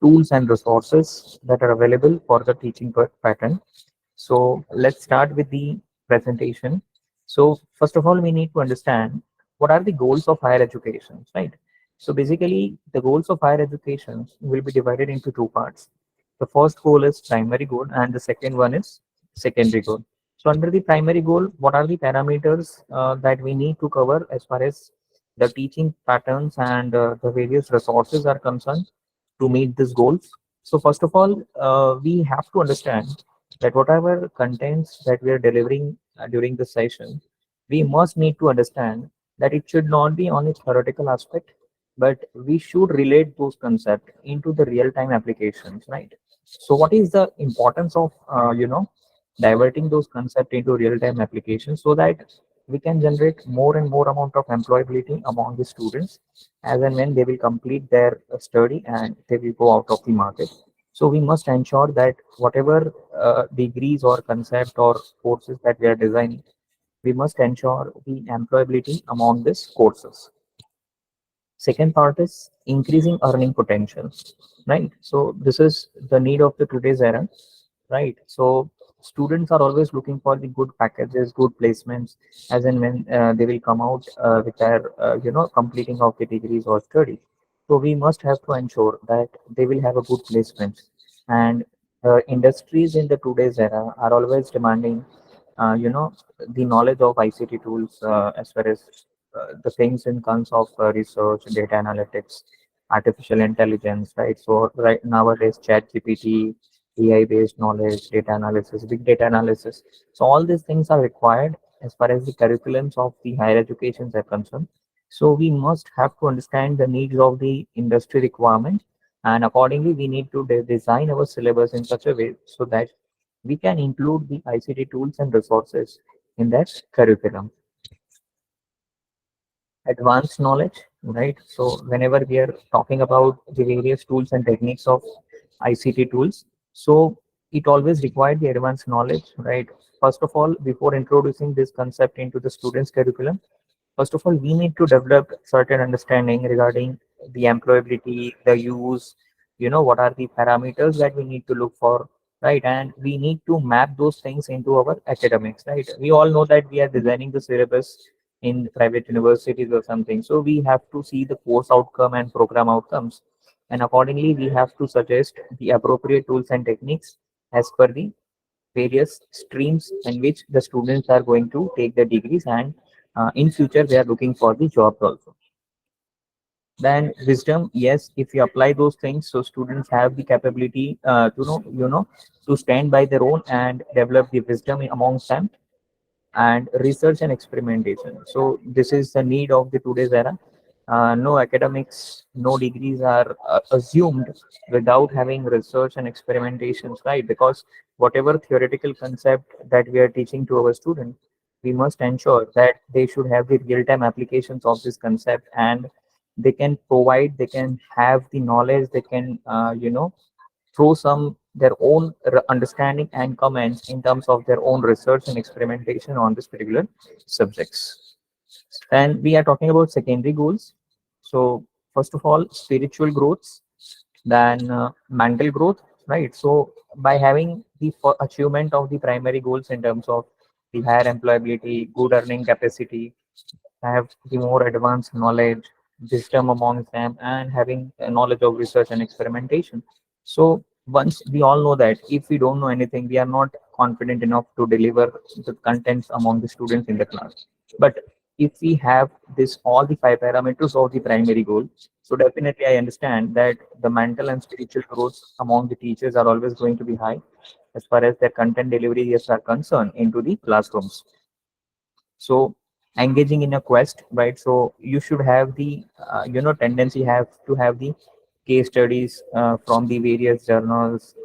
tools and resources that are available for the teaching pattern. So let's start with the presentation. So first of all, we need to understand what are the goals of higher education, right? So basically, the goals of higher education will be divided into two parts. The first goal is primary goal, and the second one is secondary goal. So under the primary goal, what are the parameters that we need to cover as far as the teaching patterns and the various resources are concerned to meet these goals? So first of all, we have to understand that whatever contents that we are delivering during the session, we must need to understand that it should not be on a theoretical aspect, but we should relate those concepts into the real-time applications, right? So what is the importance of diverting those concepts into real-time applications so that we can generate more and more amount of employability among the students as and when they will complete their study and they will go out of the market. So we must ensure that whatever degrees or concept or courses that we are designing, we must ensure the employability among these courses. Second part is increasing earning potential, right? So this is the need of the today's era, right? So students are always looking for the good packages, good placements, as and when they will come out with their completing of the degrees or study. So we must have to ensure that they will have a good placement, and industries in the today's era are always demanding the knowledge of ICT tools as far as the things in terms of research, data analytics, artificial intelligence, right? So right nowadays, chat GPT, AI-based knowledge, data analysis, big data analysis. So all these things are required as far as the curriculums of the higher educations are concerned. So we must have to understand the needs of the industry requirement, and accordingly, we need to design our syllabus in such a way so that we can include the ICT tools and resources in that curriculum. Advanced knowledge, right? So whenever we are talking about the various tools and techniques of ICT tools, so it always required the advanced knowledge, right? First of all, before introducing this concept into the students' curriculum, first of all, we need to develop certain understanding regarding the employability, the use, what are the parameters that we need to look for, right? And we need to map those things into our academics, right? We all know that we are designing the syllabus in private universities or something. So we have to see the course outcome and program outcomes. And accordingly, we have to suggest the appropriate tools and techniques as per the various streams in which the students are going to take the degrees, and in future they are looking for the jobs also. Then wisdom, yes, if you apply those things, so students have the capability to to stand by their own and develop the wisdom amongst them. And research and experimentation, so this is the need of the today's era. No academics, no degrees are assumed without having research and experimentations, right? Because whatever theoretical concept that we are teaching to our students, we must ensure that they should have the real-time applications of this concept, and they can have the knowledge, they can through some their own understanding and comments in terms of their own research and experimentation on this particular subjects. And we are talking about secondary goals. So first of all, spiritual growths, then mental growth, right? So by having the achievement of the primary goals in terms of the higher employability, good earning capacity, have the more advanced knowledge, wisdom amongst them, and having a knowledge of research and experimentation. So once we all know that if we don't know anything, we are not confident enough to deliver the contents among the students in the class. But if we have this all the five parameters of the primary goal, so definitely I understand that the mental and spiritual growth among the teachers are always going to be high as far as their content deliveries are concerned into the classrooms. So engaging in a quest, right? So you should have the tendency have to have the case studies from the various journals,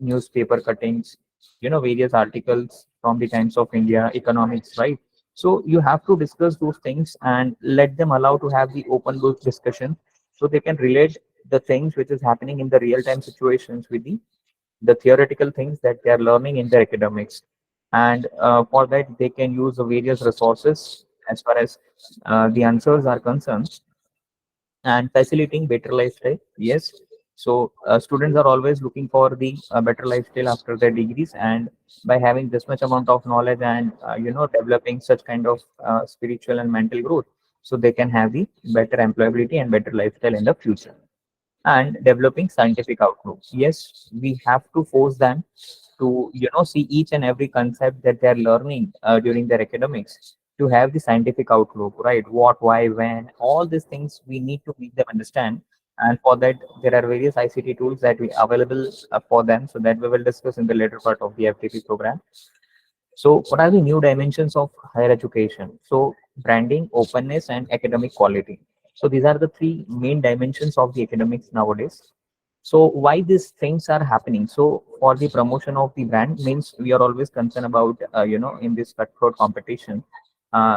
newspaper cuttings, various articles from the Times of India, economics, right? So you have to discuss those things and let them allow to have the open book discussion, so they can relate the things which is happening in the real time situations with the theoretical things that they are learning in their academics. And for that, they can use the various resources as far as the answers are concerned. And facilitating better lifestyle, yes. So students are always looking for the better lifestyle after their degrees, and by having this much amount of knowledge and developing such kind of spiritual and mental growth, so they can have the better employability and better lifestyle in the future. And developing scientific outlook. Yes, we have to force them to see each and every concept that they are learning during their academics to have the scientific outlook, right? What, why, when, all these things we need to make them understand. And for that, there are various ICT tools that we available for them, so that we will discuss in the later part of the FTP program. So, what are the new dimensions of higher education? So, branding, openness, and academic quality. So, these are the three main dimensions of the academics nowadays. So, why these things are happening? So, for the promotion of the brand, means we are always concerned about, in this cutthroat competition,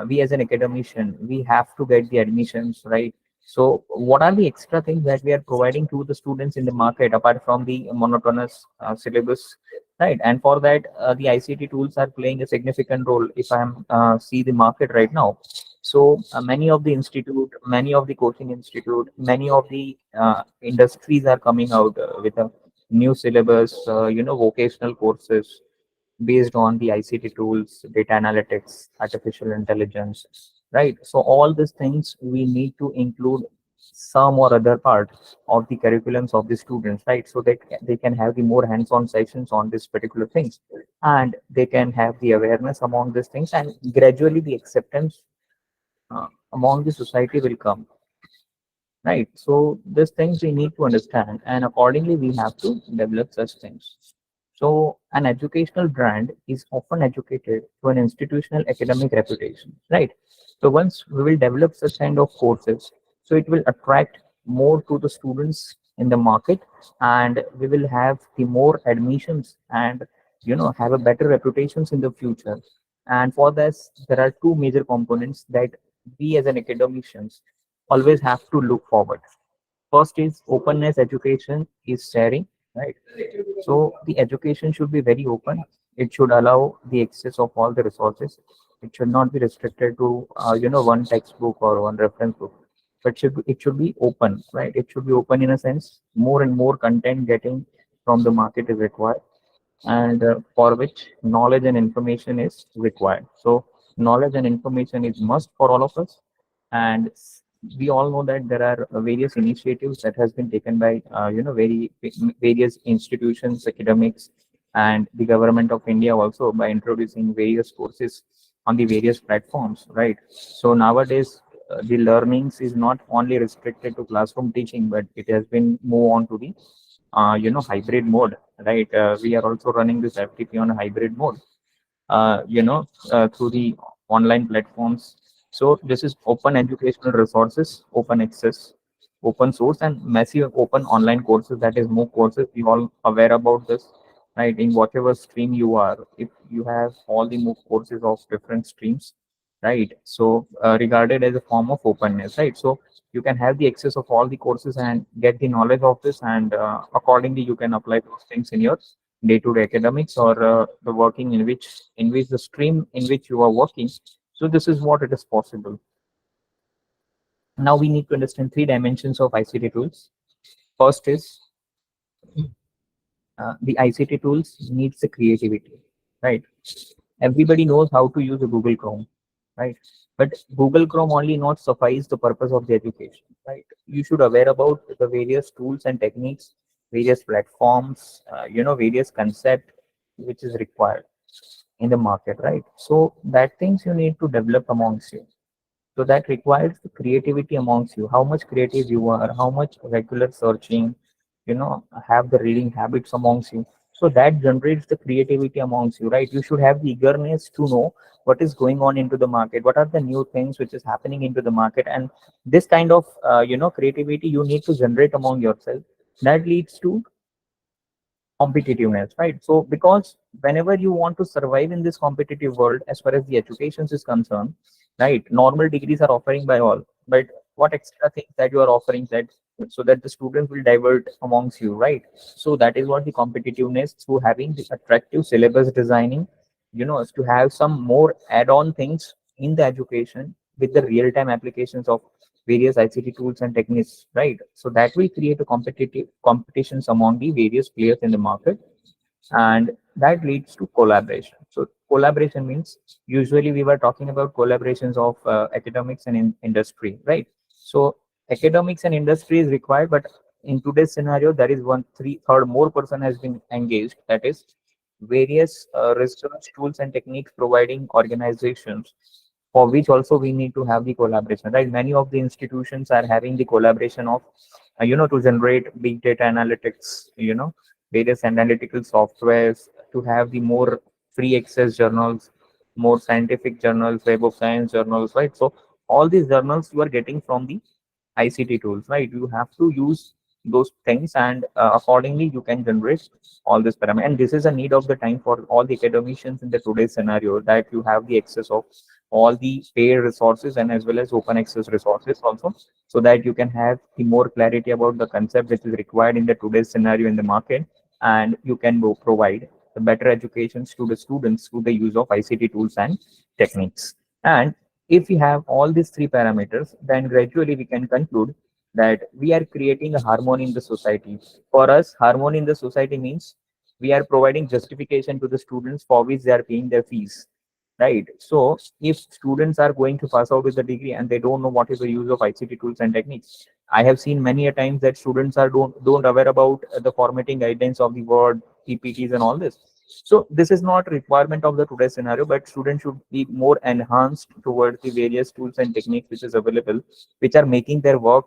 we as an academician, we have to get the admissions, right? So, what are the extra things that we are providing to the students in the market apart from the monotonous syllabus, right? And for that, the ICT tools are playing a significant role. If I'm see the market right now, so many of the institute, many of the coaching institute, many of the industries are coming out with a new syllabus, vocational courses based on the ICT tools, data analytics, artificial intelligence, right? So all these things we need to include some or other part of the curriculums of the students, right? So that they can have the more hands-on sessions on these particular things, and they can have the awareness among these things, and gradually the acceptance among the society will come, right? So these things we need to understand, and accordingly we have to develop such things. So an educational brand is often educated to an institutional academic reputation, right? So once we will develop such kind of courses, so it will attract more to the students in the market, and we will have the more admissions, and have a better reputations in the future. And for this, there are two major components that we as an academicians always have to look forward. First is openness. Education is sharing, right? So the education should be very open. It should allow the access of all the resources. It should not be restricted to one textbook or one reference book, but it should be open, right? It should be open in a sense. More and more content getting from the market is required, and for which knowledge and information is required. So knowledge and information is must for all of us, and we all know that there are various initiatives that has been taken by various institutions, academics, and the government of India also by introducing various courses on the various platforms, right? So nowadays the learnings is not only restricted to classroom teaching, but it has been moved on to the hybrid mode, right? We are also running this FTP on a hybrid mode, through the online platforms. So this is open educational resources, open access, open source, and massive open online courses. That is MOOC courses. You all aware about this, right? In whatever stream you are, if you have all the MOOC courses of different streams, right? So regarded as a form of openness, right? So you can have the access of all the courses and get the knowledge of this, and accordingly you can apply those things in your day-to-day academics, or the working in which the stream in which you are working. So this is what it is possible. Now we need to understand three dimensions of ICT tools. First is the ICT tools needs the creativity, right? Everybody knows how to use a Google Chrome, right? But Google Chrome only not suffice the purpose of the education, right? You should aware about the various tools and techniques, various platforms, various concept which is required in the market, right? So that things you need to develop amongst you. So that requires the creativity amongst you. How much creative you are, how much regular searching, have the reading habits amongst you. So that generates the creativity amongst you, right? You should have the eagerness to know what is going on into the market, what are the new things which is happening into the market, and this kind of creativity you need to generate among yourself. That leads to competitiveness, right? So because whenever you want to survive in this competitive world, as far as the education is concerned, right, normal degrees are offering by all, but what extra things that you are offering, that so that the students will divert amongst you, right? So that is what the competitiveness through having the attractive syllabus designing, is to have some more add-on things in the education with the real-time applications of various ICT tools and techniques, right? So that will create a competitive competitions among the various players in the market, and that leads to collaboration. So collaboration means, usually we were talking about collaborations of academics and industry, right? So academics and industry is required, but in today's scenario, there is one three third more person has been engaged. That is various research tools and techniques providing organizations, for which also we need to have the collaboration, right? Many of the institutions are having the collaboration of, to generate big data analytics, various analytical softwares, to have the more free access journals, more scientific journals, web of science journals, right? So all these journals you are getting from the ICT tools, right? You have to use those things, and accordingly you can generate all this parameter. And this is a need of the time for all the academicians in the today's scenario, that you have the access of all the paid resources and as well as open access resources also, so that you can have the more clarity about the concept which is required in the today's scenario in the market, and you can provide the better educations to the students through the use of ICT tools and techniques. And if we have all these three parameters, then gradually we can conclude that we are creating a harmony in the society. For us, harmony in the society means we are providing justification to the students for which they are paying their fees, right? So if students are going to pass out with the degree and they don't know what is the use of ICT tools and techniques, I have seen many a times that students are don't aware about the formatting guidelines of the Word, PPTs, and all this. So this is not requirement of the today's scenario, but students should be more enhanced towards the various tools and techniques which is available, which are making their work,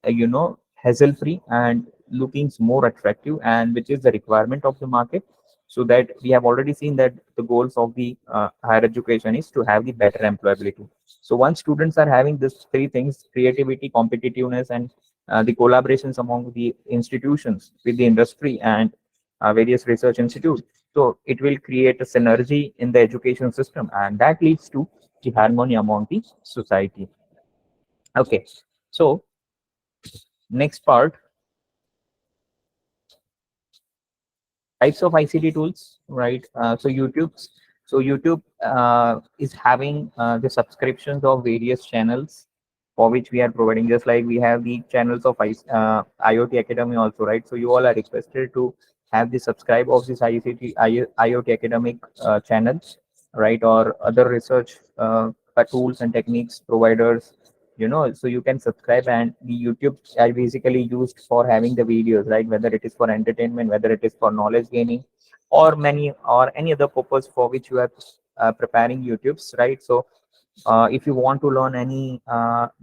hassle free and looking more attractive, and which is the requirement of the market. So that we have already seen that the goals of the higher education is to have the better employability. So once students are having these three things: creativity, competitiveness, and the collaborations among the institutions with the industry and various research institutes, so it will create a synergy in the education system, and that leads to the harmony among the society. Okay, so next part, types of ICT tools, right? So YouTube is having the subscriptions of various channels for which we are providing. Just like we have the channels of IoT Academy also, right? So you all are requested to have the subscribe of this IoT Academic channels, right? Or other research tools and techniques providers, so you can subscribe. And the YouTube are basically used for having the videos, right? Whether it is for entertainment, whether it is for knowledge gaining, or many or any other purpose for which you are preparing YouTubes, right? So if you want to learn any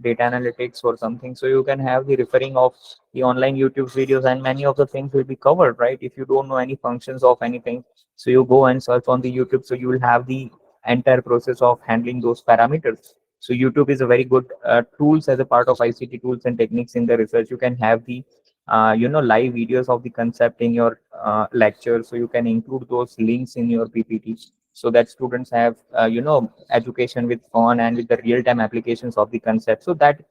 data analytics or something, so you can have the referring of the online YouTube videos, and many of the things will be covered, right? If you don't know any functions of anything, so you go and search on the YouTube, so you will have the entire process of handling those parameters. So YouTube is a very good tools as a part of ICT tools and techniques in the research. You can have the live videos of the concept in your lecture, so you can include those links in your PPT, so that students have education with fun and with the real-time applications of the concept. So that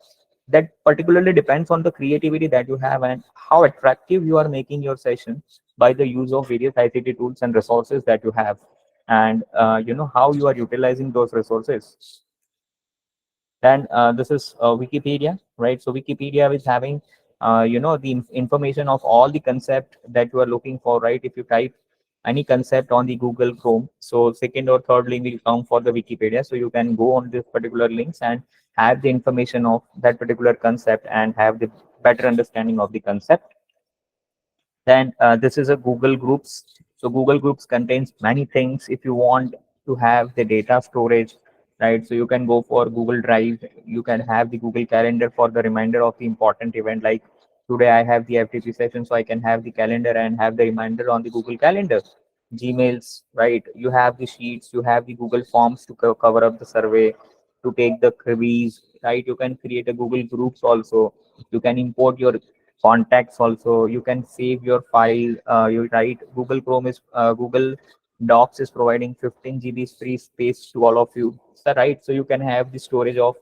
particularly depends on the creativity that you have and how attractive you are making your session by the use of various ICT tools and resources that you have, and how you are utilizing those resources. Then this is Wikipedia, right? So Wikipedia is having the information of all the concept that you are looking for, right? If you type any concept on the Google Chrome, so second or third link will come for the Wikipedia. So you can go on this particular links and have the information of that particular concept and have the better understanding of the concept. Then this is a Google Groups. So Google Groups contains many things. If you want to have the data storage, right? So you can go for Google Drive. You can have the Google Calendar for the reminder of the important event. Like today I have the FTP session, so I can have the calendar and have the reminder on the Google Calendar. Gmails, right? You have the sheets, you have the Google Forms to cover up the survey, to take the quiz, right? You can create a Google Groups also. You can import your contacts also. You can save your file. You write Google Chrome is Google Docs is providing 15 GB free space to all of you. So, right? So you can have the storage of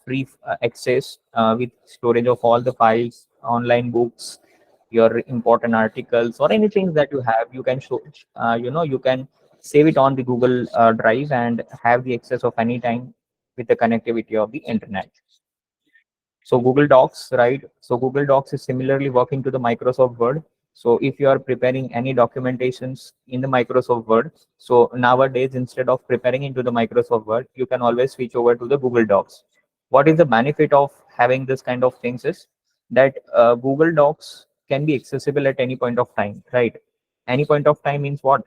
free access with storage of all the files, online books, your important articles, or anything that you have. You can show, you can save it on the Google Drive and have the access of any time with the connectivity of the internet. So Google Docs, right? So Google Docs is similarly working to the Microsoft Word. So if you are preparing any documentations in the Microsoft Word, so nowadays instead of preparing into the Microsoft Word, you can always switch over to the Google Docs. What is the benefit of having this kind of things is that Google Docs can be accessible at any point of time, right? Any point of time means what?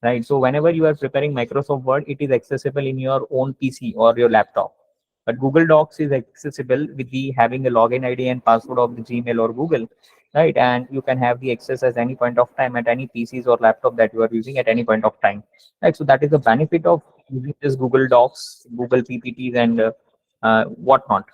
Right. So whenever you are preparing Microsoft Word, it is accessible in your own PC or your laptop. But Google Docs is accessible with the having a login ID and password of the Gmail or Google, right? And you can have the access at any point of time at any PCs or laptop that you are using at any point of time, right? So that is the benefit of using this Google Docs, Google PPTs, and whatnot,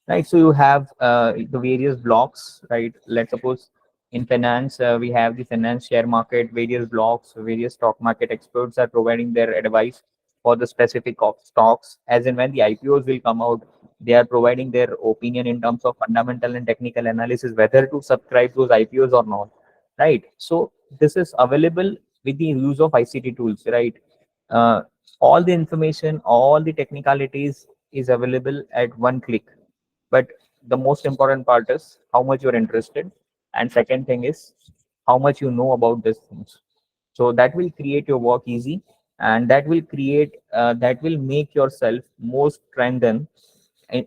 right? So you have the various blocks, right? Let's suppose in finance, we have the finance share market, various blocks, various stock market experts are providing their advice for the specific of stocks. As and when the IPOs will come out, they are providing their opinion in terms of fundamental and technical analysis, whether to subscribe those IPOs or not, right? So this is available with the use of ICT tools, right? Uh, all the information, all the technicalities is available at one click, but the most important part is how much you're interested, and second thing is how much you know about these things. So that will create your work easy, and that will make yourself more strengthened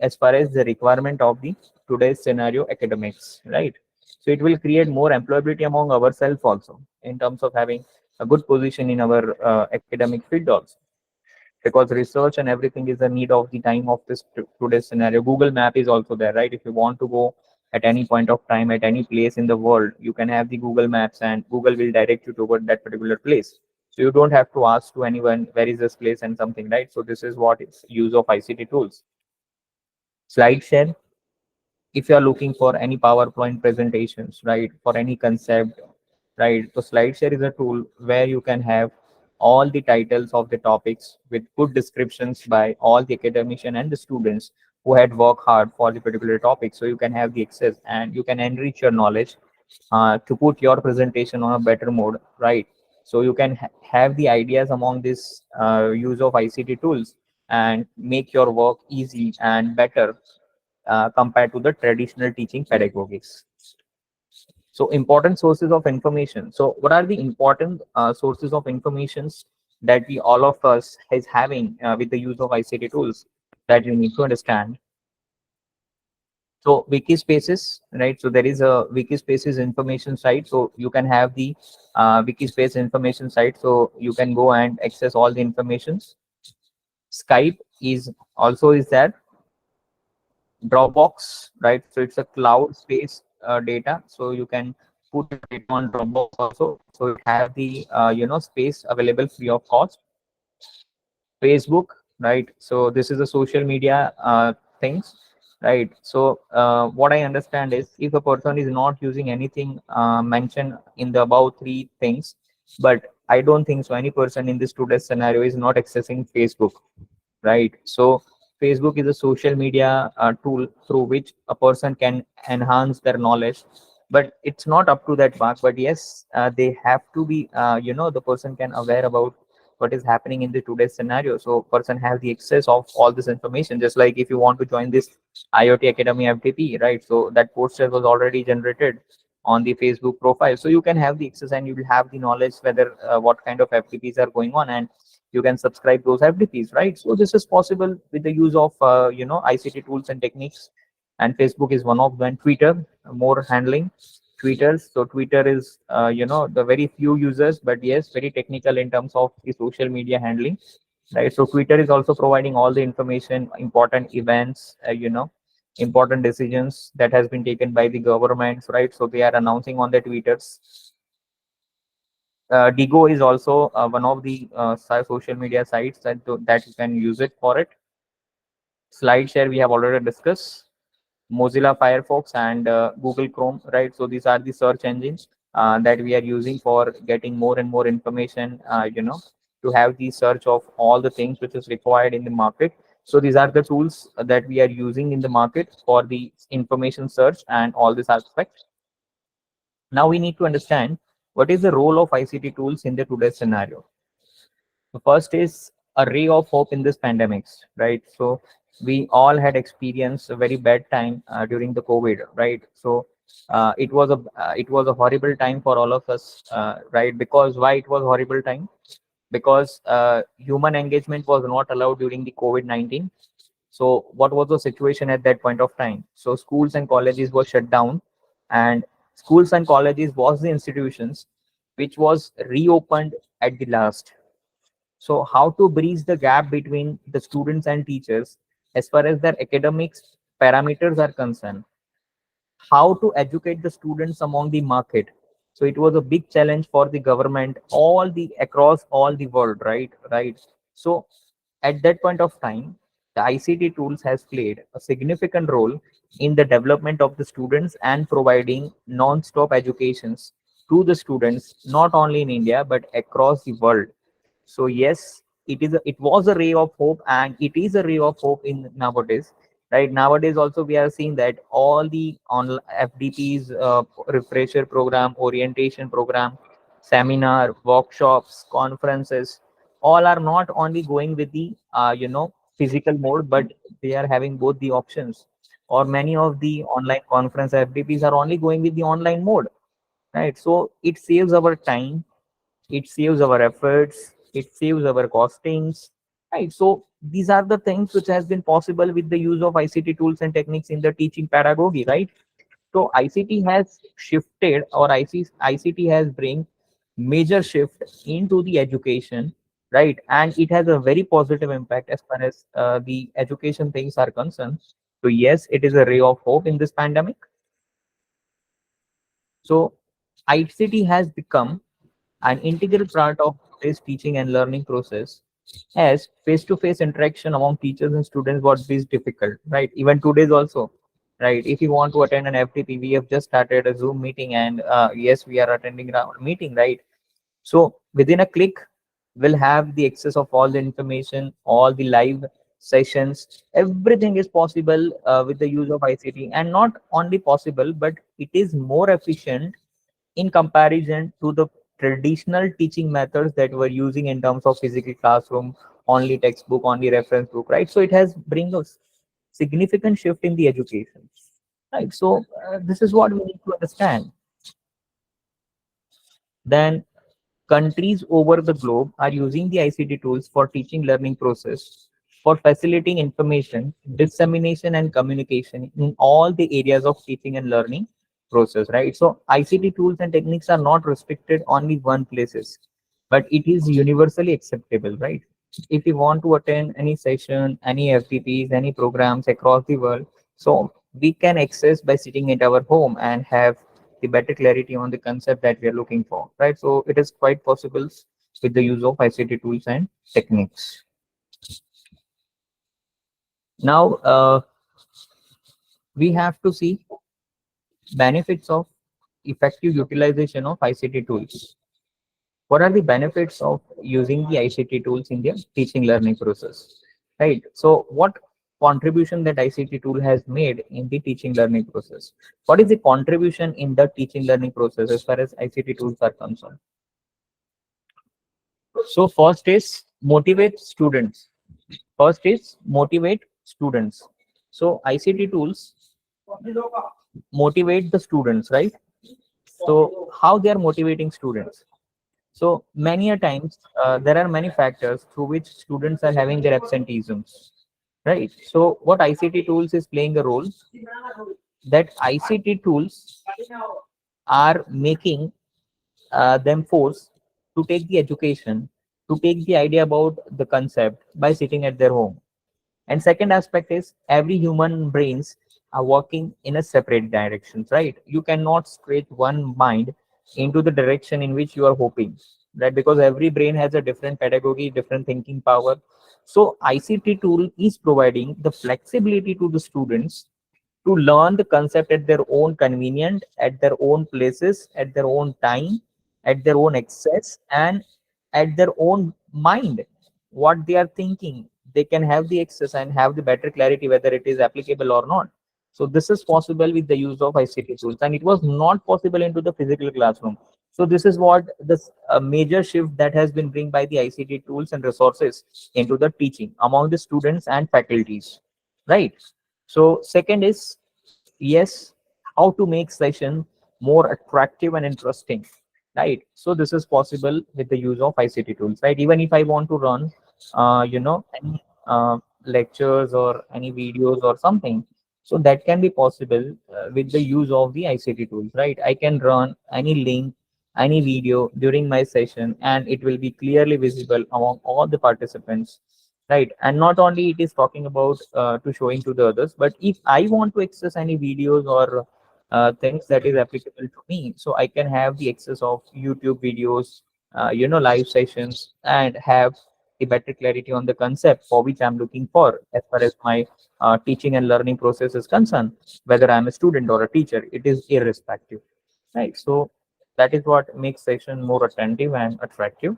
as far as the requirement of the today's scenario academics, right? So it will create more employability among ourselves also in terms of having a good position in our academic field also, because research and everything is a need of the time of this today's scenario. Google Map is also there, right? If you want to go at any point of time at any place in the world, you can have the Google Maps and Google will direct you toward that particular place. So you don't have to ask to anyone where is this place and something, right? So this is what is use of ICT tools. Slide share, if you are looking for any PowerPoint presentations, right, for any concept, right? So SlideShare is a tool where you can have all the titles of the topics with good descriptions by all the academician and the students who had worked hard for the particular topic. So you can have the access and you can enrich your knowledge to put your presentation on a better mode, right? So you can have the ideas among this use of ICT tools and make your work easy and better compared to the traditional teaching pedagogics. So important sources of information. So what are the important sources of informations that we all of us is having with the use of ICT tools that you need to understand? So wiki spaces, right? So there is a wiki spaces information site. So you can have the wiki space information site. So you can go and access all the informations. Skype is also is there. Dropbox, right? So it's a cloud space data. So you can put your data on Dropbox also. So it have the space available free of cost. Facebook, right? So this is a social media things, right? So what I understand is if a person is not using anything mentioned in the above three things, but I don't think so. Any person in this today's scenario is not accessing Facebook, right? So Facebook is a social media tool through which a person can enhance their knowledge, but it's not up to that mark. But yes, they have to be the person can aware about what is happening in the today's scenario, so person have the access of all this information. Just like if you want to join this IoT Academy FTP, right? So that poster was already generated on the Facebook profile, so you can have the access and you will have the knowledge whether what kind of FTPs are going on, and you can subscribe those FTPs, right? So this is possible with the use of ICT tools and techniques. And Facebook is one of them. Twitter, more handling Twitter. So Twitter is the very few users, but yes, very technical in terms of the social media handling, right? So Twitter is also providing all the information, important events, important decisions that has been taken by the governments, right? So they are announcing on the Twitters. Digo is also one of the social media sites that you can use it for it. SlideShare we have already discussed. Mozilla Firefox and Google Chrome, right? So these are the search engines that we are using for getting more and more information, to have the search of all the things which is required in the market. So these are the tools that we are using in the market for the information search and all this aspect. Now we need to understand what is the role of ICT tools in the today's scenario. The first is a ray of hope in this pandemics, right? So We all had experienced a very bad time during the COVID, right? So it was a horrible time for all of us, right? Because why it was horrible time? Because human engagement was not allowed during the COVID-19. So what was the situation at that point of time? So schools and colleges were shut down, and schools and colleges was the institutions which was reopened at the last. So how to bridge the gap between the students and teachers as far as their academics parameters are concerned? How to educate the students among the market? So it was a big challenge for the government all the across all the world, right? So at that point of time, the ICT tools has played a significant role in the development of the students and providing non-stop educations to the students, not only in India but across the world. So yes, it was a ray of hope, and it is a ray of hope in nowadays. Right, nowadays also we are seeing that all the on FDPs, refresher program, orientation program, seminar, workshops, conferences, all are not only going with the physical mode, but they are having both the options. Or many of the online conference FDPs are only going with the online mode, right? So it saves our time, it saves our efforts, it saves our costings, right? So these are the things which has been possible with the use of ICT tools and techniques in the teaching pedagogy, right? So ICT has shifted, or ICT has bring major shift into the education, right? And it has a very positive impact as far as the education things are concerned. So yes, it is a ray of hope in this pandemic. So ICT has become an integral part of today's teaching and learning process, as face-to-face interaction among teachers and students was is difficult, right? Even today's also, right? If you want to attend an FTP, we have just started a Zoom meeting, and yes, we are attending a meeting, right? So within a click, we'll have the access of all the information, all the live sessions. Everything is possible with the use of ICT, and not only possible, but it is more efficient in comparison to the traditional teaching methods that we're using in terms of physical classroom, only textbook, only reference book, right? So it has bring a significant shift in the education, right? So this is what we need to understand. Then countries over the globe are using the ICT tools for teaching learning process, for facilitating information, dissemination and communication in all the areas of teaching and learning process, right? So ICT tools and techniques are not restricted only one places, but it is universally acceptable, right? If you want to attend any session, any FTPs, any programs across the world, so we can access by sitting at our home and have the better clarity on the concept that we are looking for, right? So it is quite possible with the use of ICT tools and techniques. Now, we have to see benefits of effective utilization of ICT tools. What are the benefits of using the ICT tools in the teaching learning process, right? So what contribution that ICT tool has made in the teaching learning process? What is the contribution in the teaching learning process as far as ICT tools are concerned? So first is motivate students. First is motivate students. So ICT tools motivate the students, right? So how they are motivating students? So many a times there are many factors through which students are having their absenteeisms, right? So what ICT tools is playing a role, that ICT tools are making them force to take the education, to take the idea about the concept by sitting at their home. And second aspect is every human brains are working in a separate directions, right? You cannot stretch one mind into the direction in which you are hoping, right? Because every brain has a different pedagogy, different thinking power. So ICT tool is providing the flexibility to the students to learn the concept at their own convenient, at their own places, at their own time, at their own access, and at their own mind. What they are thinking, they can have the access and have the better clarity whether it is applicable or not. So this is possible with the use of ICT tools, and it was not possible into the physical classroom. So this is what this major shift that has been bring by the ICT tools and resources into the teaching among the students and faculties. right? So second is, yes, how to make session more attractive and interesting, right? So this is possible with the use of ICT tools, right? Even if I want to run any lectures or any videos or something, so that can be possible with the use of the ICT tools, right? I can run any link, any video during my session, and it will be clearly visible among all the participants, right? And not only it is talking about to showing to the others, but if I want to access any videos or things that is applicable to me, so I can have the access of YouTube videos, live sessions, and have a better clarity on the concept for which I'm looking for as far as my teaching and learning process is concerned. Whether I'm a student or a teacher, it is irrespective, right? So that is what makes session more attentive and attractive.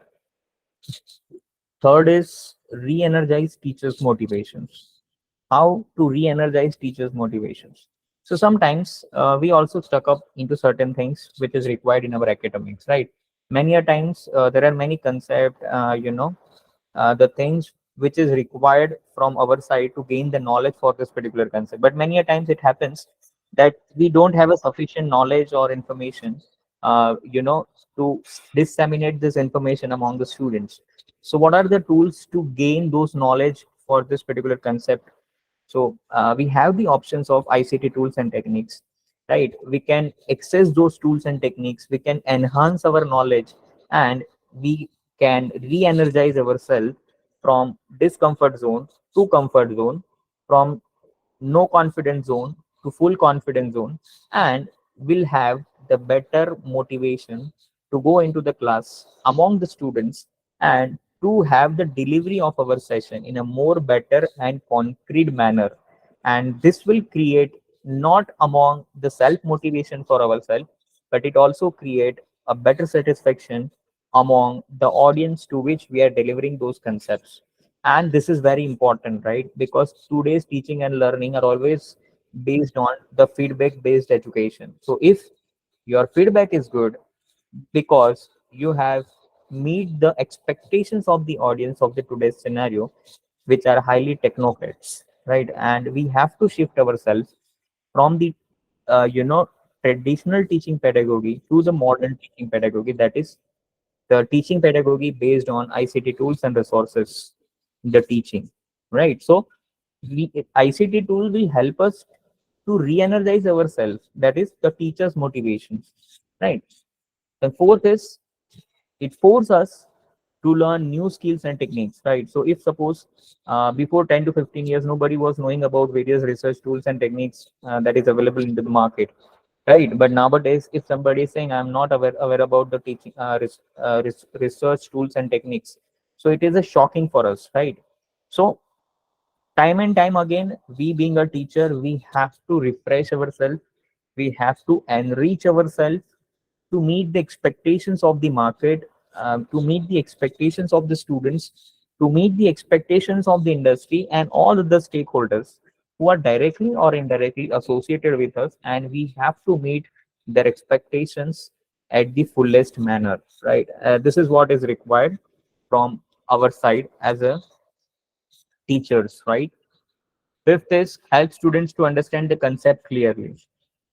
Third is re-energize teachers' motivations. How to re-energize teachers' motivations. So sometimes we also stuck up into certain things which is required in our academics, right? Many a times there are many concept, the things which is required from our side to gain the knowledge for this particular concept. But many a times it happens that we don't have a sufficient knowledge or information, to disseminate this information among the students. So what are the tools to gain those knowledge for this particular concept? So we have the options of ICT tools and techniques, right? We can access those tools and techniques. We can enhance our knowledge, and we can re-energize ourselves from discomfort zone to comfort zone, from no confidence zone to full confidence zone, and will have the better motivation to go into the class among the students and to have the delivery of our session in a more better and concrete manner. And this will create not among the self motivation for ourselves, but it also create a better satisfaction among the audience to which we are delivering those concepts. And this is very important, right? Because today's teaching and learning are always based on the feedback based education. So if your feedback is good, because you have meet the expectations of the audience of the today's scenario, which are highly technocrats, right? And we have to shift ourselves from the traditional teaching pedagogy to the modern teaching pedagogy, that is the teaching pedagogy based on ICT tools and resources, the teaching, right? So ICT tool will help us to re-energize ourselves, that is the teacher's motivations, right? And fourth is, it forces us to learn new skills and techniques, right? So if suppose before 10 to 15 years nobody was knowing about various research tools and techniques that is available in the market, right? But nowadays if somebody is saying I'm not aware about the teaching research tools and techniques, so it is a shocking for us, right? So time and time again, we being a teacher, we have to refresh ourselves, we have to enrich ourselves to meet the expectations of the market, to meet the expectations of the students, to meet the expectations of the industry and all of the stakeholders who are directly or indirectly associated with us, and we have to meet their expectations at the fullest manner, right? This is what is required from our side as a teachers, right? Fifth is help students to understand the concept clearly.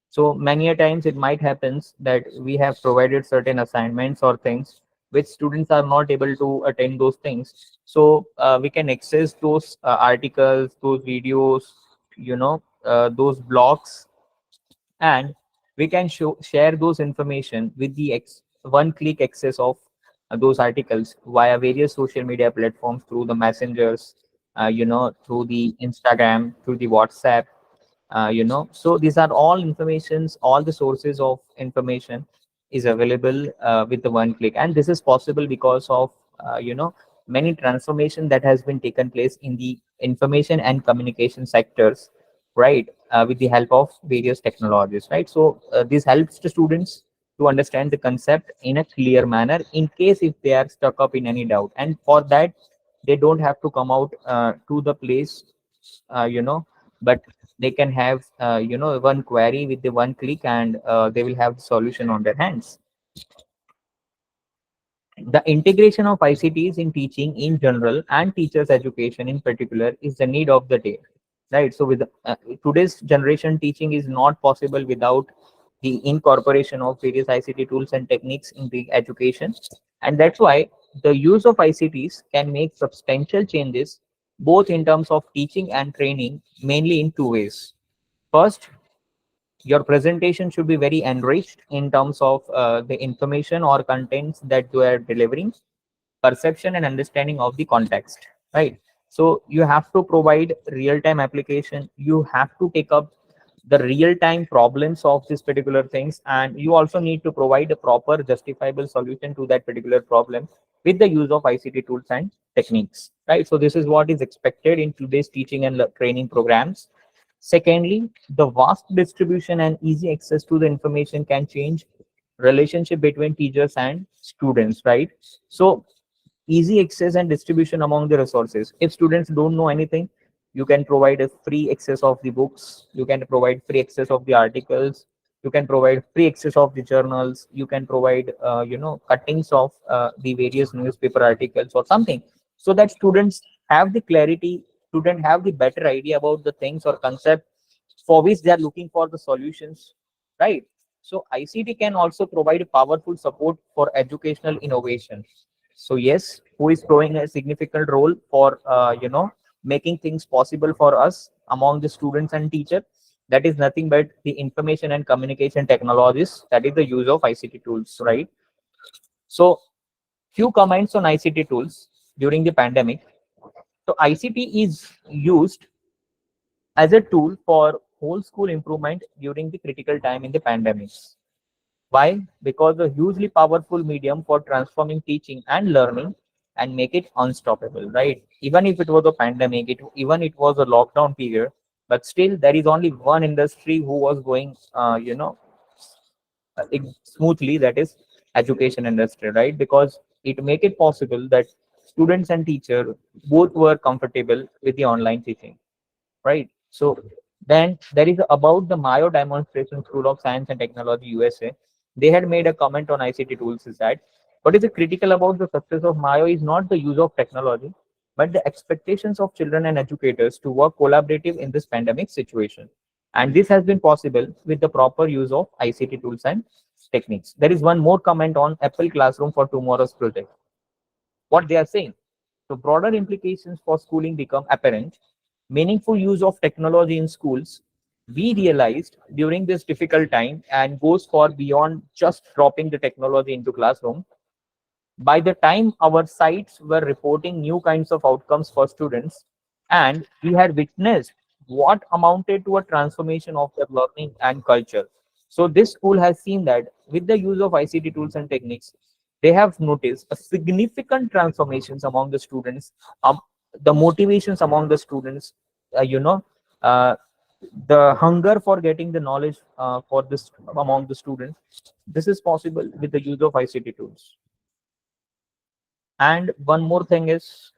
So many a times it might happens that we have provided certain assignments or things which students are not able to attend those things. So we can access those articles, those videos, those blogs, and we can share those information with the one click access of those articles via various social media platforms, through the messengers, through the Instagram, through the WhatsApp, so these are all informations, all the sources of information is available with the one click. And this is possible because of many transformation that has been taken place in the information and communication sectors, right? With the help of various technologies, right? So this helps the students to understand the concept in a clear manner in case if they are stuck up in any doubt, and for that they don't have to come out to the place, but they can have one query with the one click, and they will have the solution on their hands. The integration of ICTs in teaching in general and teachers education in particular is the need of the day, right? So with today's generation, teaching is not possible without the incorporation of various ICT tools and techniques in the education. And that's why the use of ICTs can make substantial changes both in terms of teaching and training, mainly in two ways. First, your presentation should be very enriched in terms of the information or contents that you are delivering, perception and understanding of the context, right? So you have to provide real-time application, you have to take up the real-time problems of these particular things, and you also need to provide a proper justifiable solution to that particular problem with the use of ICT tools and techniques, right? So this is what is expected in today's teaching and training programs. Secondly, the vast distribution and easy access to the information can change relationship between teachers and students, right? So easy access and distribution among the resources. If students don't know anything, you can provide a free access of the books, you can provide free access of the articles, you can provide free access of the journals, you can provide cuttings of the various newspaper articles or something, so that students have the clarity, student have the better idea about the things or concept for which they are looking for the solutions, right? So ICT can also provide powerful support for educational innovation. So yes, who is playing a significant role for making things possible for us among the students and teacher? That is nothing but the information and communication technologies. That is the use of ICT tools, right? So few comments on ICT tools during the pandemic. So ICT is used as a tool for whole school improvement during the critical time in the pandemics. Why? Because a hugely powerful medium for transforming teaching and learning and make it unstoppable, right? Even if it was a pandemic, even it was a lockdown period, but still there is only one industry who was going, smoothly. That is education industry, right? Because it make it possible that students and teacher both were comfortable with the online teaching, right? So then there is about the Mayo Demonstration School of Science and Technology USA. They had made a comment on ICT tools is that what is critical about the success of Mayo is not the use of technology, but the expectations of children and educators to work collaborative in this pandemic situation. And this has been possible with the proper use of ICT tools and techniques. There is one more comment on Apple Classroom for Tomorrow's project. What they are saying. So broader implications for schooling become apparent. Meaningful use of technology in schools, we realized during this difficult time, and goes far beyond just dropping the technology into classroom. By the time our sites were reporting new kinds of outcomes for students, and we had witnessed what amounted to a transformation of their learning and culture. So this school has seen that with the use of ICT tools and techniques, they have noticed a significant transformations among the students, the motivations among the students, uh, you know, uh, the hunger for getting the knowledge for this among the students. This is possible with the use of ICT tools. And one more thing is,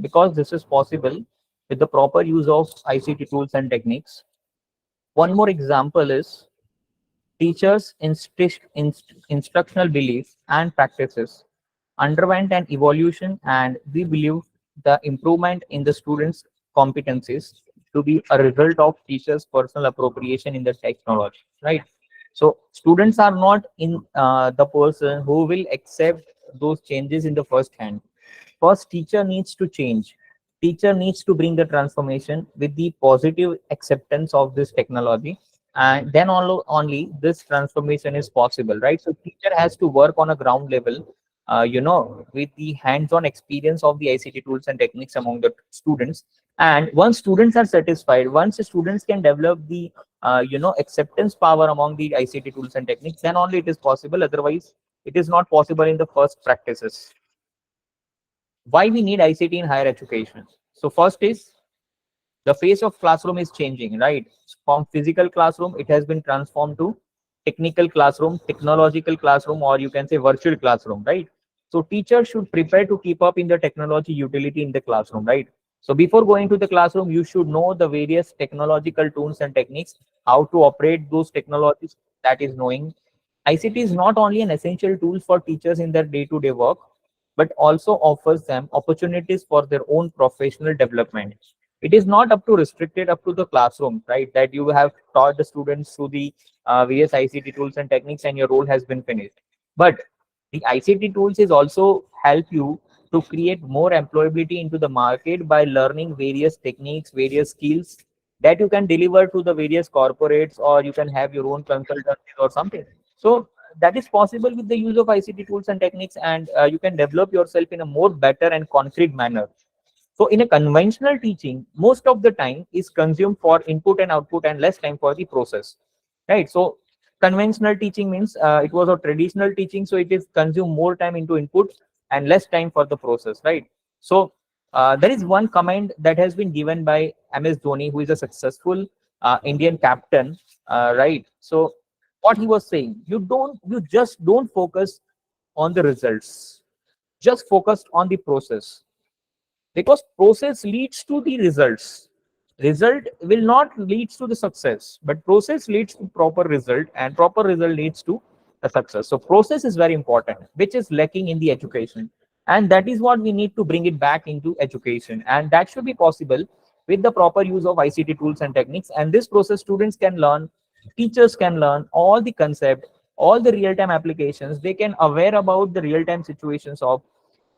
because this is possible with the proper use of ICT tools and techniques. One more example is teachers' instructional beliefs and practices underwent an evolution, and we believe the improvement in the students' competencies to be a result of teachers' personal appropriation in the technology, right? So students are not in the person who will accept those changes in the first hand. First, teacher needs to change. Teacher needs to bring the transformation with the positive acceptance of this technology, and then only this transformation is possible, right? So teacher has to work on a ground level, with the hands-on experience of the ICT tools and techniques among the students. And once students are satisfied, once the students can develop the acceptance power among the ICT tools and techniques, then only it is possible. Otherwise, it is not possible in the first practices. Why we need ICT in higher education? So first is the face of classroom is changing, right? From physical classroom, it has been transformed to technical classroom, technological classroom, or you can say virtual classroom, right? So teachers should prepare to keep up in the technology utility in the classroom, right? So before going to the classroom, you should know the various technological tools and techniques, how to operate those technologies. That is knowing ICT is not only an essential tool for teachers in their day-to-day work, but also offers them opportunities for their own professional development. It is not up to restricted up to the classroom, right? That you have taught the students through the various ICT tools and techniques and your role has been finished. But the ICT tools is also help you to create more employability into the market by learning various techniques, various skills that you can deliver to the various corporates, or you can have your own consultancy or something. So that is possible with the use of ICT tools and techniques, and you can develop yourself in a more better and concrete manner. So in a conventional teaching, most of the time is consumed for input and output and less time for the process, right? So conventional teaching means it was a traditional teaching, so it is consume more time into input and less time for the process, right? So there is one comment that has been given by MS Dhoni, who is a successful Indian captain, right? So what he was saying, you just don't focus on the results, just focus on the process, because process leads to the results. Result will not leads to the success, but process leads to proper result, and proper result leads to a success. So process is very important, which is lacking in the education, and that is what we need to bring it back into education, and that should be possible with the proper use of ICT tools and techniques. And this process students can learn, teachers can learn all the concept, all the real-time applications. They can aware about the real-time situations of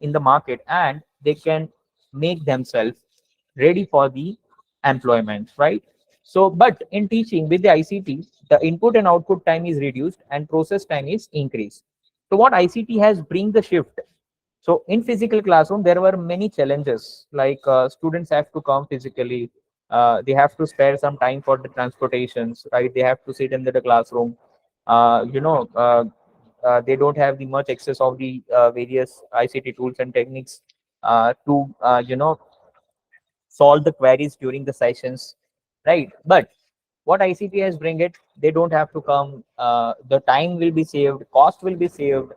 in the market, and they can make themselves ready for the employment, right? So but in teaching with the ICT, the input and output time is reduced and process time is increased. So what ICT has bring the shift. So in physical classroom there were many challenges, like students have to come physically, they have to spare some time for the transportations, right? They have to sit in the classroom, they don't have the much access of the various ICT tools and techniques to solve the queries during the sessions, right? But what ICT has bring it, they don't have to come, the time will be saved, cost will be saved,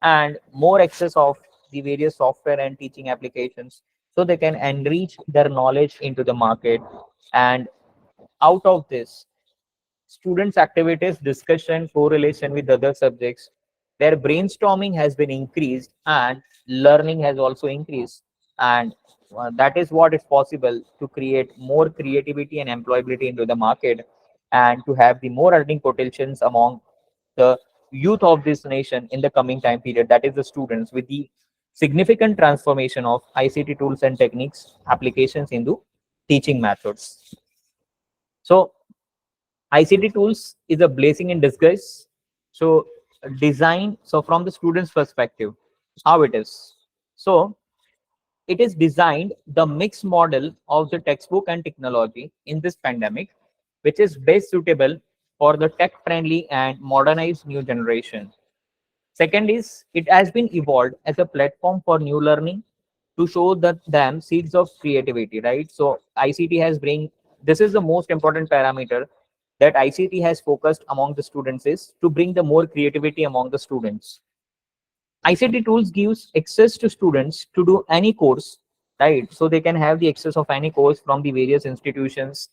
and more access of the various software and teaching applications, so they can enrich their knowledge into the market. And out of this, students activities, discussion, correlation with other subjects, their brainstorming has been increased and learning has also increased. And that is what is possible to create more creativity and employability into the market, and to have the more earning potentials among the youth of this nation in the coming time period, that is the students, with the significant transformation of ICT tools and techniques applications into teaching methods. So ICT tools is a blessing in disguise. So design, so from the student's perspective, how it is. So it is designed the mixed model of the textbook and technology in this pandemic, which is best suitable for the tech-friendly and modernized new generation. Second is it has been evolved as a platform for new learning to show that them seeds of creativity, right? So ICT has bring, this is the most important parameter that ICT has focused among the students, is to bring the more creativity among the students. ICT tools gives access to students to do any course, right? So they can have the access of any course from the various institutions,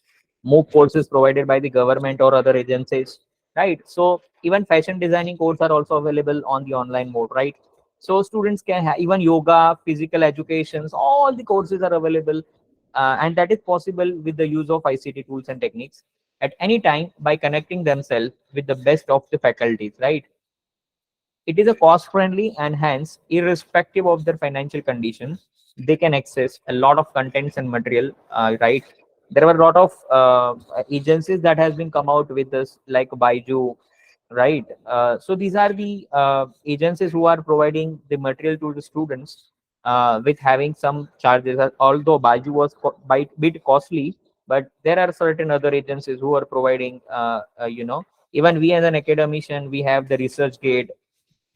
MOOC courses provided by the government or other agencies, right? So even fashion designing courses are also available on the online mode, right? So students can have even yoga, physical educations, all the courses are available, and that is possible with the use of ICT tools and techniques at any time by connecting themselves with the best of the faculties, right? It is a cost friendly, and hence irrespective of their financial condition, they can access a lot of contents and material, right? There were a lot of agencies that has been come out with this, like Baiju, right? So these are the agencies who are providing the material to the students with having some charges. Although Baiju was bit costly, but there are certain other agencies who are providing, even we as an academician, we have the research gate,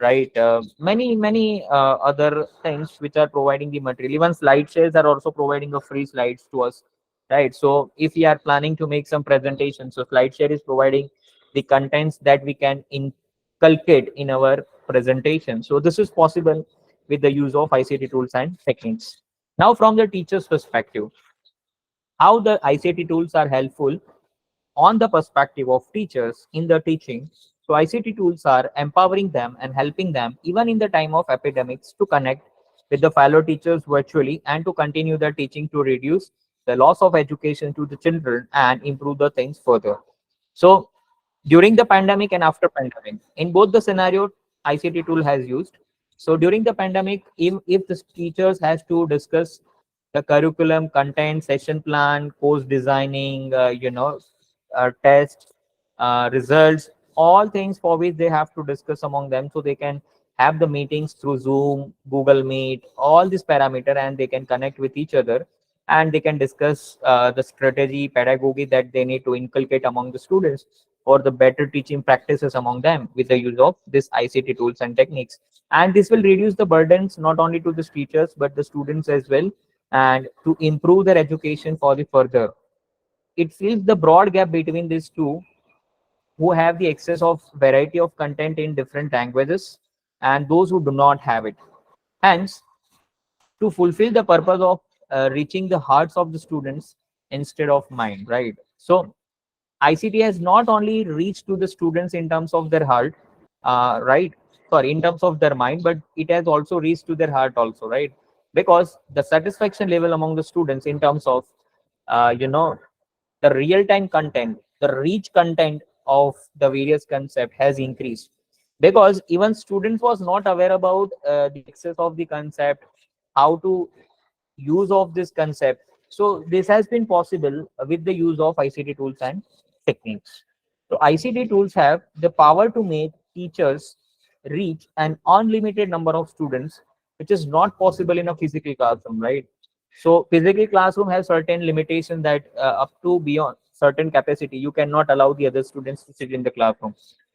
right? Many other things which are providing the material. Even slide shares are also providing a free slides to us, right? So if we are planning to make some presentation, so slideshare is providing the contents that we can inculcate in our presentation. So this is possible with the use of ICT tools and techniques. Now from the teacher's perspective, how the ICT tools are helpful on the perspective of teachers in the teaching. So ICT tools are empowering them and helping them even in the time of epidemics to connect with the fellow teachers virtually and to continue their teaching to reduce the loss of education to the children and improve the things further. So during the pandemic and after pandemic, in both the scenario, ICT tool has used. So during the pandemic, if the teachers has to discuss the curriculum, content, session plan, course designing, tests, results, all things for which they have to discuss among them, so they can have the meetings through Zoom, Google Meet, all these parameter, and they can connect with each other, and they can discuss the strategy, pedagogy that they need to inculcate among the students for the better teaching practices among them with the use of this ICT tools and techniques. And this will reduce the burdens not only to the teachers but the students as well, and to improve their education for the further. It fills the broad gap between these two, who have the access of variety of content in different languages and those who do not have it. Hence, to fulfill the purpose of reaching the hearts of the students instead of mind, right? So ICT has not only reached to the students in terms of their heart, right? Sorry, in terms of their mind, but it has also reached to their heart also, right? Because the satisfaction level among the students in terms of, uh, you know, the real-time content, the rich content of the various concept has increased. Because even students was not aware about the access of the concept, how to use of this concept. So this has been possible with the use of ICT tools and techniques. So ICT tools have the power to make teachers reach an unlimited number of students, which is not possible in a physical classroom, right? So physical classroom has certain limitation that up to beyond certain capacity, you cannot allow the other students to sit in the classroom.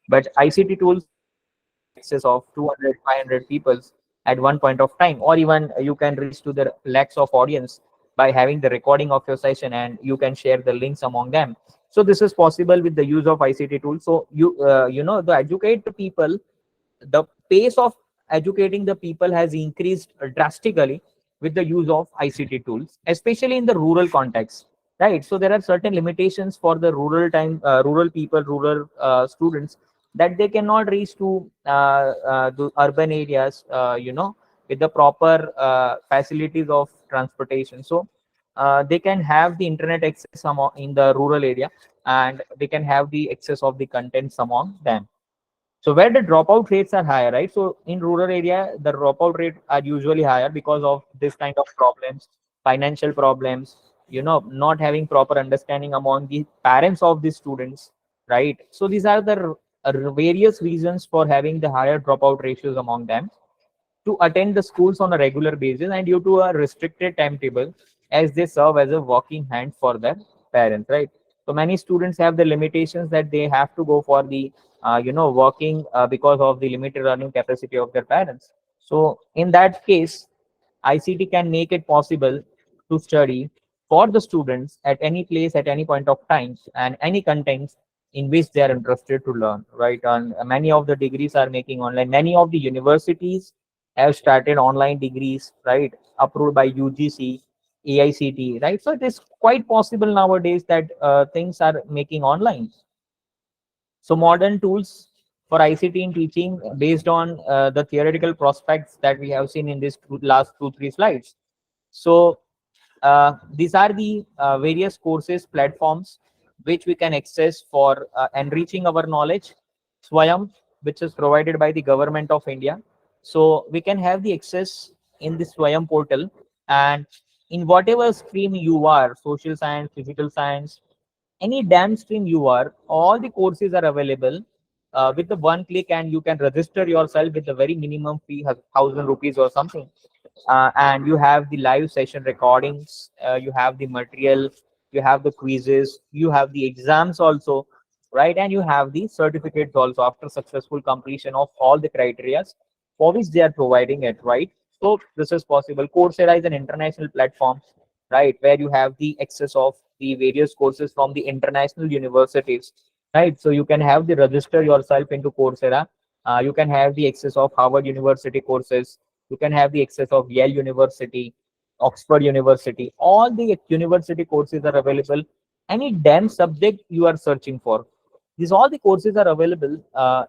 But ICT tools have the access of 200, 500 people at one point of time, or even you can reach to the lakhs of audience by having the recording of your session, and you can share the links among them. So this is possible with the use of ICT tools. So the educate the people, the pace of educating the people has increased drastically with the use of ICT tools, especially in the rural context, right? So there are certain limitations for the rural people, rural students, that they cannot reach to the urban areas, with the proper facilities of transportation. So they can have the internet access in the rural area, and they can have the access of the contents among them. So where the dropout rates are higher, right? So in rural area, the dropout rate are usually higher because of this kind of problems, financial problems, not having proper understanding among the parents of the students, right? So these are the various reasons for having the higher dropout ratios among them to attend the schools on a regular basis and due to a restricted timetable, as they serve as a walking hand for their parents, right? So many students have the limitations that they have to go for the working because of the limited earning capacity of their parents. So in that case, ICT can make it possible to study for the students at any place at any point of time and any contents in which they are interested to learn, right? And many of the degrees are making online. Many of the universities have started online degrees, right? Approved by UGC, AICT, right? So it is quite possible nowadays that things are making online. So modern tools for ICT in teaching based on the theoretical prospects that we have seen in this last 2 3 slides. So these are the various courses platforms which we can access for enriching our knowledge. Swayam, which is provided by the government of India. So we can have the access in the Swayam portal, and in whatever stream you are, social science, physical science, any damn stream you are, all the courses are available with the one click, and you can register yourself with the very minimum fee, 1,000 rupees or something. And you have the live session recordings, you have the material, you have the quizzes, you have the exams also, right? And you have the certificates also after successful completion of all the criteria for which they are providing it, right? So this is possible. Coursera is an international platform, right, where you have the access of the various courses from the international universities, right? So you can have the register yourself into Coursera. You can have the access of Harvard University courses. You can have the access of Yale University, Oxford University. All the university courses are available. Any damn subject you are searching for, these all the courses are available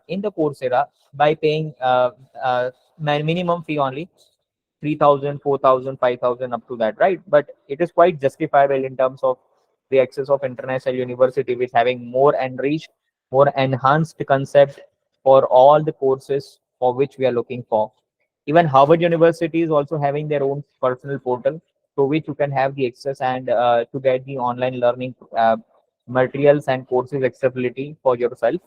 in the Coursera by paying minimum fee only. 3,000, 4,000, 5,000, up to that, right? But it is quite justifiable in terms of the access of international university with having more enriched, more enhanced concept for all the courses for which we are looking for. Even Harvard University is also having their own personal portal to which you can have the access and to get the online learning materials and courses accessibility for yourself.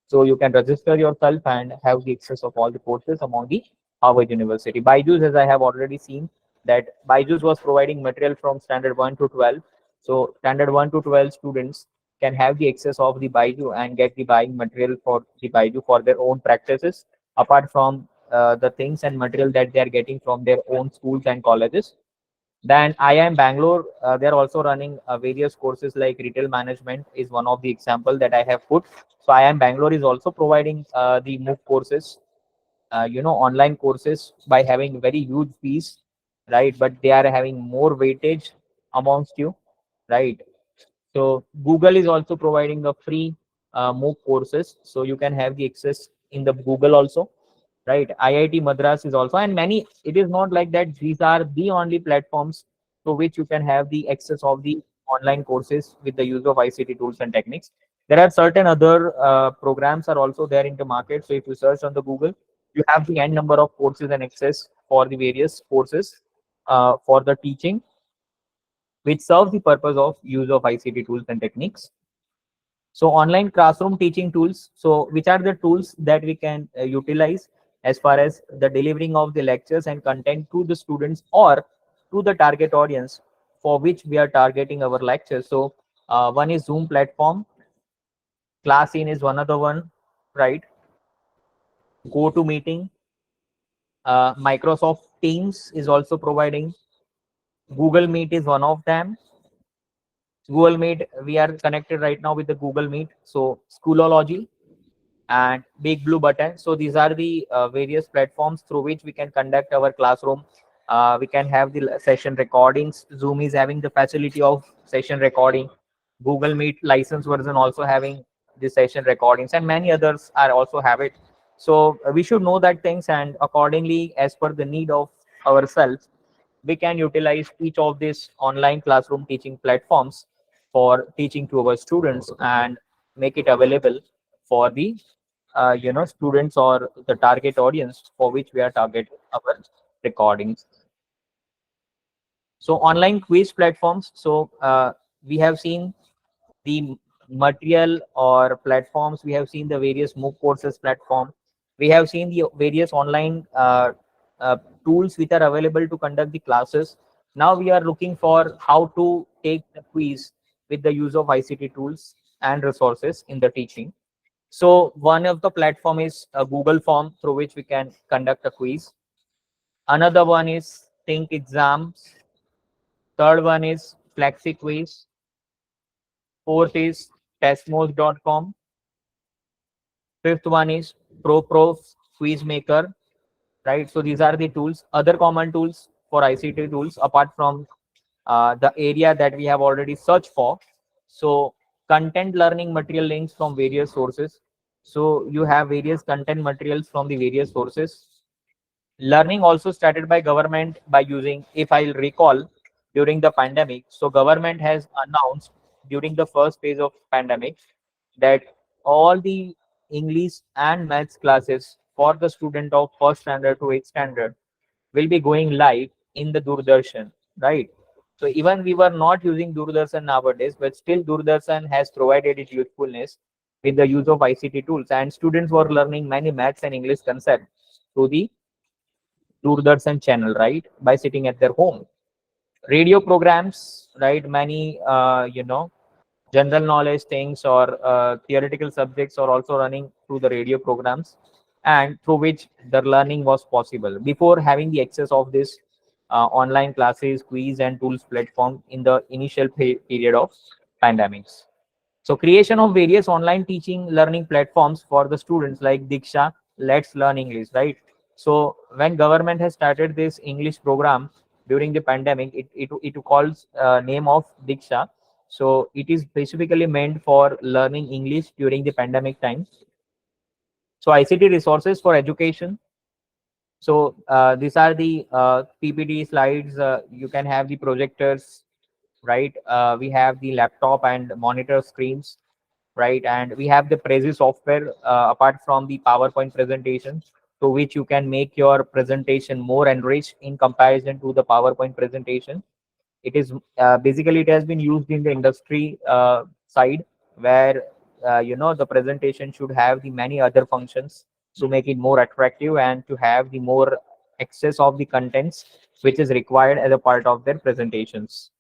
So you can register yourself and have the access of all the courses among the Harvard University. Byju's, as I have already seen, that Byju's was providing material from standard 1 to 12. So standard 1 to 12 students can have the access of the Byju and get the buying material for the Byju for their own practices, apart from the things and material that they are getting from their own schools and colleges. Then IIM Bangalore, they're also running various courses like retail management is one of the example that I have put. So IIM Bangalore is also providing the MOOC courses, online courses by having very huge fees, right? But they are having more weightage amongst you, right? So Google is also providing the free MOOC courses, so you can have the access in the Google also, right? IIT Madras is also, and many. It is not like that. These are the only platforms through which you can have the access of the online courses with the use of ICT tools and techniques. There are certain other programs are also there in the market. So if you search on the Google, you have the n number of courses and access for the various courses for the teaching, which serve the purpose of use of ICT tools and techniques. So online classroom teaching tools. So which are the tools that we can utilize as far as the delivering of the lectures and content to the students or to the target audience for which we are targeting our lectures. So one is Zoom platform, ClassIn is one other one, right? Go to meeting, Microsoft Teams is also providing. Google Meet is one of them. Google Meet, we are connected right now with the Google Meet. So Schoolology and Big Blue Button. So these are the various platforms through which we can conduct our classroom. We can have the session recordings. Zoom is having the facility of session recording. Google Meet license version also having the session recordings, and many others are also have it. So we should know that things, and accordingly, as per the need of ourselves, we can utilize each of these online classroom teaching platforms for teaching to our students and make it available for the students or the target audience for which we are targeting our recordings. So online quiz platforms. So we have seen the material or platforms. We have seen the various MOOC courses platform. We have seen the various online uh, tools which are available to conduct the classes. Now we are looking for how to take the quiz with the use of ICT tools and resources in the teaching. So one of the platform is a Google form through which we can conduct a quiz. Another one is Think Exams. Third one is Flexi Quiz. Fourth is testmos.com. Fifth one is ProProf Quiz Maker, right? So these are the tools, other common tools for ICT tools apart from the area that we have already searched for. So content learning material links from various sources. So you have various content materials from the various sources. Learning also started by government by using, if I recall, during the pandemic. So government has announced during the first phase of pandemic that all the English and maths classes for the student of first standard to eighth standard will be going live in the Doordarshan, right? So even we were not using Doordarshan nowadays, but still Doordarshan has provided its usefulness with the use of ICT tools, and students were learning many maths and English concepts through the Doordarshan channel, right? By sitting at their home. Radio programs, right? Many, general knowledge things or theoretical subjects are also running through the radio programs, and through which the learning was possible before having the access of this online classes, quiz, and tools platform in the initial period of pandemics. So creation of various online teaching learning platforms for the students like Diksha, Let's Learn English, right? So when government has started this English program during the pandemic, it calls name of Diksha. So it is specifically meant for learning English during the pandemic time. So ICT resources for education. So these are the PPT slides. You can have the projectors, right? We have the laptop and monitor screens, right? And we have the Prezi software apart from the PowerPoint presentation, to which you can make your presentation more enriched in comparison to the PowerPoint presentation. It is basically it has been used in the industry side, where the presentation should have the many other functions to make it more attractive and to have the more excess of the contents which is required as a part of their presentations.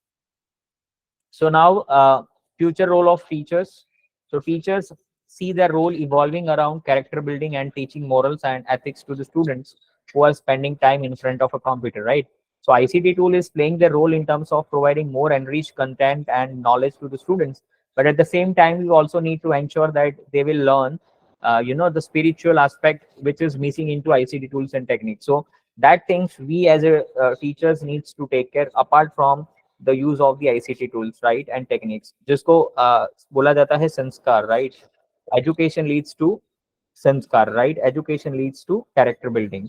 So now, future role of teachers. So teachers see their role evolving around character building and teaching morals and ethics to the students who are spending time in front of a computer, right? So ICT tool is playing their role in terms of providing more enriched content and knowledge to the students. But at the same time, we also need to ensure that they will learn, the spiritual aspect which is missing into ICT tools and techniques. So that things we as a teachers needs to take care apart from the use of the ICT tools, right, and techniques. जिसको बोला जाता है संस्कार, right? Education leads to sanskar, right? Education leads to character building.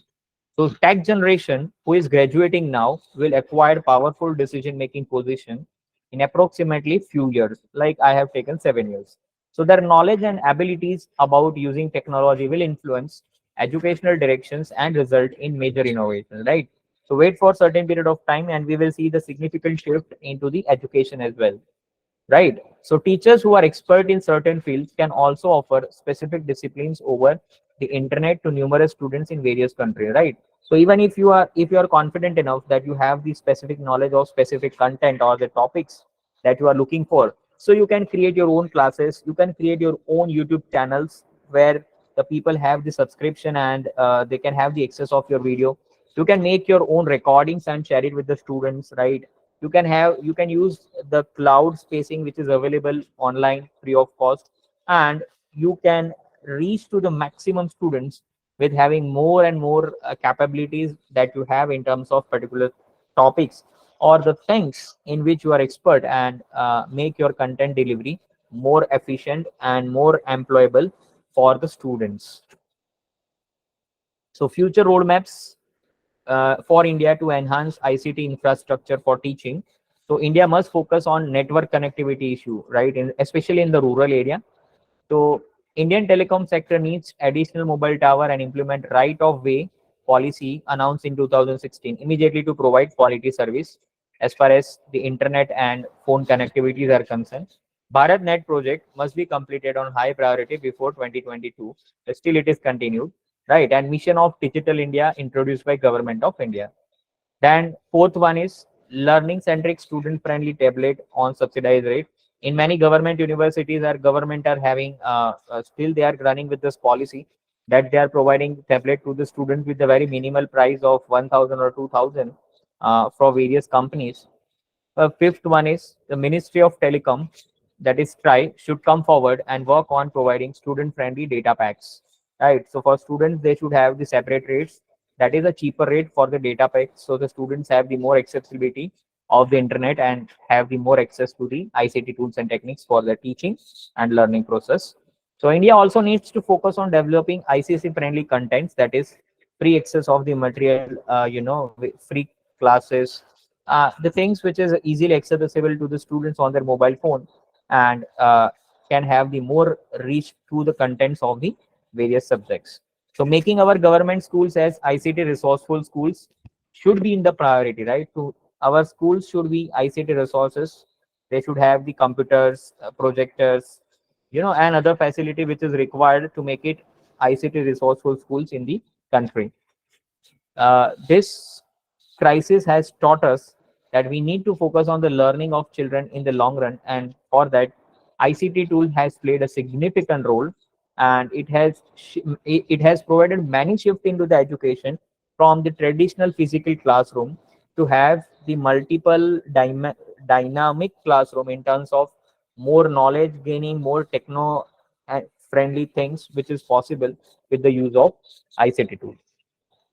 So tech generation who is graduating now will acquire powerful decision making position in approximately few years, like I have taken 7 years. So their knowledge and abilities about using technology will influence educational directions and result in major innovations, right? So wait for certain period of time and we will see the significant shift into the education as well, right? So teachers who are expert in certain fields can also offer specific disciplines over the internet to numerous students in various countries, right? So even if you are confident enough that you have the specific knowledge of specific content or the topics that you are looking for, so you can create your own classes, you can create your own YouTube channels where the people have the subscription and they can have the access of your video. You can make your own recordings and share it with the students, right? You can use the cloud spacing which is available online free of cost, and you can reach to the maximum students with having more and more capabilities that you have in terms of particular topics or the things in which you are expert, and make your content delivery more efficient and more employable for the students. So future roadmaps for India to enhance ICT infrastructure for teaching. So India must focus on network connectivity issue, right? Especially in the rural area. So Indian telecom sector needs additional mobile tower and implement right of way policy announced in 2016 immediately to provide quality service as far as the internet and phone connectivities are concerned. BharatNet project must be completed on high priority before 2022. Still, it is continued, right? And mission of Digital India introduced by Government of India. Then fourth one is learning centric student friendly tablet on subsidized rate. In many government universities or government are having still they are running with this policy that they are providing tablet to the students with a very minimal price of 1000 or 2000 for various companies. Fifth one is the Ministry of Telecom, that is TRI, should come forward and work on providing student-friendly data packs. Right. So for students, they should have the separate rates. That is a cheaper rate for the data packs. So the students have the more accessibility of the internet and have the more access to the ICT tools and techniques for the teaching and learning process. So India also needs to focus on developing ICC-friendly contents, that is free access of the material, free classes, the things which is easily accessible to the students on their mobile phone, and can have the more reach to the contents of the various subjects. So making our government schools as ICT resourceful schools should be in the priority, right? To our schools should be ICT resources. They should have the computers, projectors, and other facility which is required to make it ICT resourceful schools in the country. This crisis has taught us that we need to focus on the learning of children in the long run, and for that, ICT tool has played a significant role, and it has provided many shift into the education from the traditional physical classroom to have the multiple dynamic classroom in terms of more knowledge gaining, more techno friendly things which is possible with the use of ICT tools.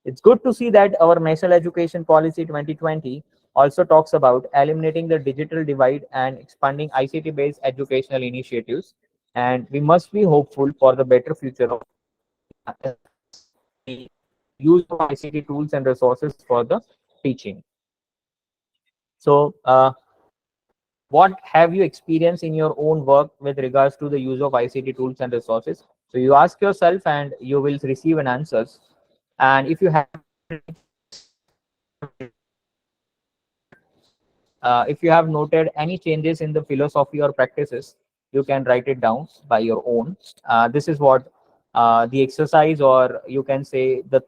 It's good to see that our National Education Policy 2020 also talks about eliminating the digital divide and expanding ICT-based educational initiatives. And we must be hopeful for the better future of India. use of ICT tools and resources for the teaching. So, what have you experienced in your own work with regards to the use of ICT tools and resources? So you ask yourself and you will receive an answers. And if you have if you have noted any changes in the philosophy or practices, you can write it down by your own. This is what the exercise, or you can say the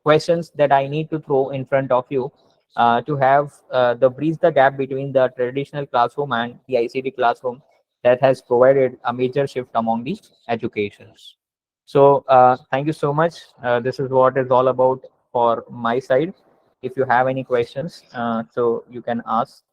questions that I need to throw in front of you to have the bridge the gap between the traditional classroom and the ICT classroom that has provided a major shift among the educations. So thank you so much. This is what is all about for my side. If you have any questions, so you can ask